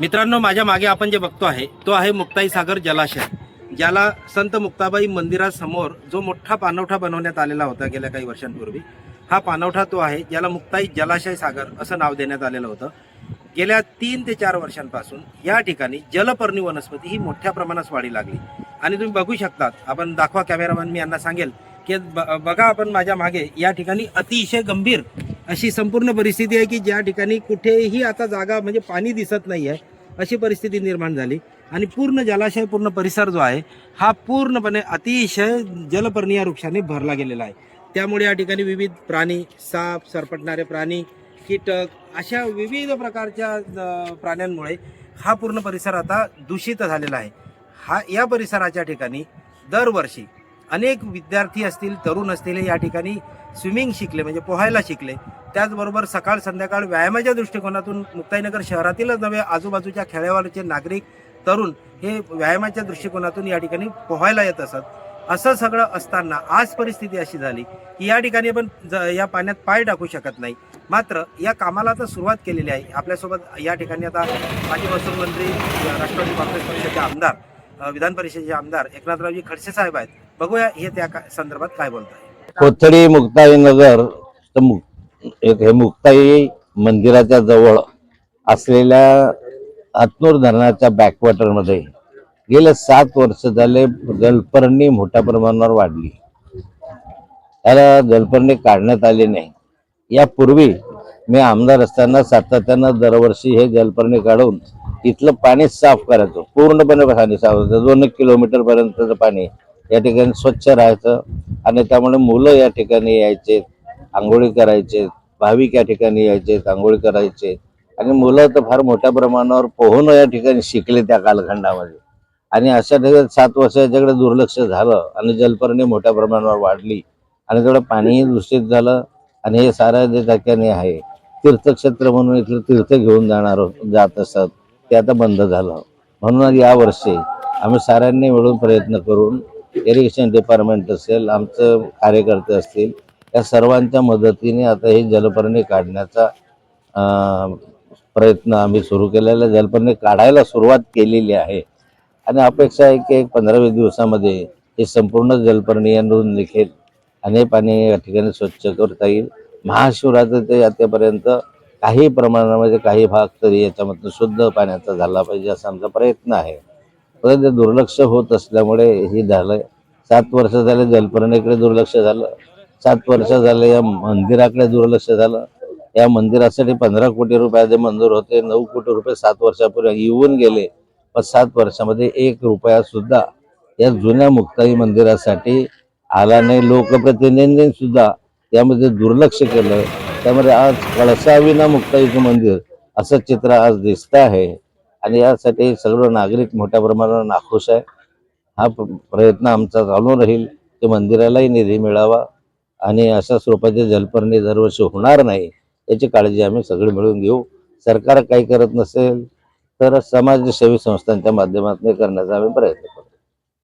मित्रांनो, माझ्या मागे आपण जे बघतो आहे तो आहे मुक्ताई सागर जलाशय, ज्याला संत मुक्ताबाई मंदिरासमोर जो मोठा पाणवठा बनवण्यात आलेला होता गेल्या काही वर्षांपूर्वी, हा पाणवठा तो आहे ज्याला मुक्ताई जलाशय सागर असं नाव देण्यात आलेलं होतं. गेल्या 3 ते 4 वर्षांपासून या ठिकाणी जलपर्णी वनस्पती ही मोठ्या प्रमाणात वाढी लागली आणि तुम्ही बघू शकतात. आपण दाखवा कॅमेरामॅन, मी यांना सांगेल की बघा आपण माझ्या मागे या ठिकाणी अतिशय गंभीर अशी संपूर्ण परिस्थिती आहे की ज्या ठिकाणी कुठेही आता जागा म्हणजे पाणी दिसत नाही आहे, अशी परिस्थिती निर्माण झाली आणि पूर्ण जलाशय, पूर्ण परिसर जो आहे हा पूर्णपणे अतिशय जलपर्णी या वृक्षाने भरला गेलेला आहे. त्यामुळे या ठिकाणी विविध प्राणी, साप, सरपटणारे प्राणी, कीटक अशा विविध प्रकारच्या प्राण्यांमुळे हा पूर्ण परिसर आता दूषित झालेला आहे. या परिसराच्या ठिकाणी दरवर्षी अनेक विद्यार्थी असतील, तरुण असतील, या ठिकाणी स्विमिंग शिकले म्हणजे पोहायला शिकले. त्याचबरोबर सकाळ संध्याकाळ व्यायामाच्या दृष्टिकोनातून मुक्ताईनगर शहरातीलच नव्हे, आजूबाजूच्या खेड्यावरचे नागरिक, तरुण हे व्यायामाच्या दृष्टिकोनातून या ठिकाणी पोहायला येत असत. असं सगळं असताना आज परिस्थिती अशी झाली की या ठिकाणी आपण या पाण्यात पाय टाकू शकत नाही. मात्र या कामाला आता सुरुवात केलेली आहे. आपल्यासोबत या ठिकाणी आता माजी महसूल मंत्री, राष्ट्रवादी काँग्रेस पक्षाचे आमदार, विधान परिषदेचे आमदार एकनाथरावजी खडसे साहेब आहेत. बघूया हे त्या संदर्भात काय बोलतात. कोथळी मुक्ताईनगर हे मुक्ताई मंदिराच्या जवळ असलेल्या हातनूर धरणाच्या बॅकवॉटरमध्ये गेले 7 वर्ष झाले जलपर्णी मोठ्या प्रमाणावर वाढली. त्याला जलपर्णी काढण्यात आली नाही. यापूर्वी मी आमदार असताना सातत्यानं दरवर्षी हे जलपर्णी काढून इथलं पाणी साफ करायचो. पूर्णपणे पाणी साफ होतं. 2 किलोमीटर पर्यंतचं पाणी या ठिकाणी स्वच्छ राहायचं आणि त्यामुळे मुलं या ठिकाणी यायचे, आंघोळी करायचे, भाविक या ठिकाणी यायचे, आंघोळी करायचे आणि मुलं तर फार मोठ्या प्रमाणावर पोहून या ठिकाणी शिकले त्या कालखंडामध्ये. आणि अशा ठिकाणी 7 वर्ष याच्याकडे दुर्लक्ष झालं आणि जलपर्णी मोठ्या प्रमाणावर वाढली आणि तेवढं पाणीही दूषित झालं. आणि हे साऱ्या जे ठिकाणी आहे तीर्थक्षेत्र म्हणून इथलं तीर्थ घेऊन जात असत, ते आता बंद झालं. म्हणून यावर्षी आम्ही साऱ्यांनी मिळून प्रयत्न करून, इरिगेशन डिपार्टमेंट असेल, आमचं कार्यकर्ते असतील, या सर्वांच्या मदतीने आता ही जलपर्णी काढण्याचा प्रयत्न आम्ही सुरू केलेला. जलपर्णी काढायला सुरुवात केलेली आहे आणि अपेक्षा आहे की 15-20 दिवसामध्ये हे संपूर्ण जलपर्णी यांकडून निघेल आणि हे पाणी या ठिकाणी स्वच्छ करता येईल. महाशिवरात्री ते यात्रेपर्यंत काही प्रमाणामध्ये काही भाग तरी याच्यामधून शुद्ध पाण्याचा झाला पाहिजे असा आमचा प्रयत्न आहे. परंतु दुर्लक्ष होत असल्यामुळे हे झालं. 7 वर्ष झाले जलपर्णीकडे दुर्लक्ष झालं, 7 वर्ष झाले या मंदिराकडे दुर्लक्ष झालं. या मंदिरासाठी 15 कोटी रुपये आधी मंजूर होते, 9 कोटी रुपये 7 वर्षापूर्वी येऊन गेले, पण 7 वर्षामध्ये 1 रुपया सुद्धा या जुन्या मुक्ताई मंदिरासाठी आला नाही. लोकप्रतिनिधींनी सुद्धा यामध्ये दुर्लक्ष केलं. त्यामध्ये आज कळसाविना मुक्ताईचं मंदिर असं चित्र आज दिसतं आहे आणि यासाठी सगळं नागरिक मोठ्या प्रमाणावर नाखुश आहे. हा प्रयत्न आमचा चालू राहील की मंदिरालाही निधी मिळावा आणि अशा स्वरूपाचे जलपर्णी दरवर्षी होणार नाही याची काळजी आम्ही सगळे मिळून घेऊ. सरकार काही करत नसेल तर समाजसेवी संस्थांच्या माध्यमातून करण्याचा आम्ही प्रयत्न करू.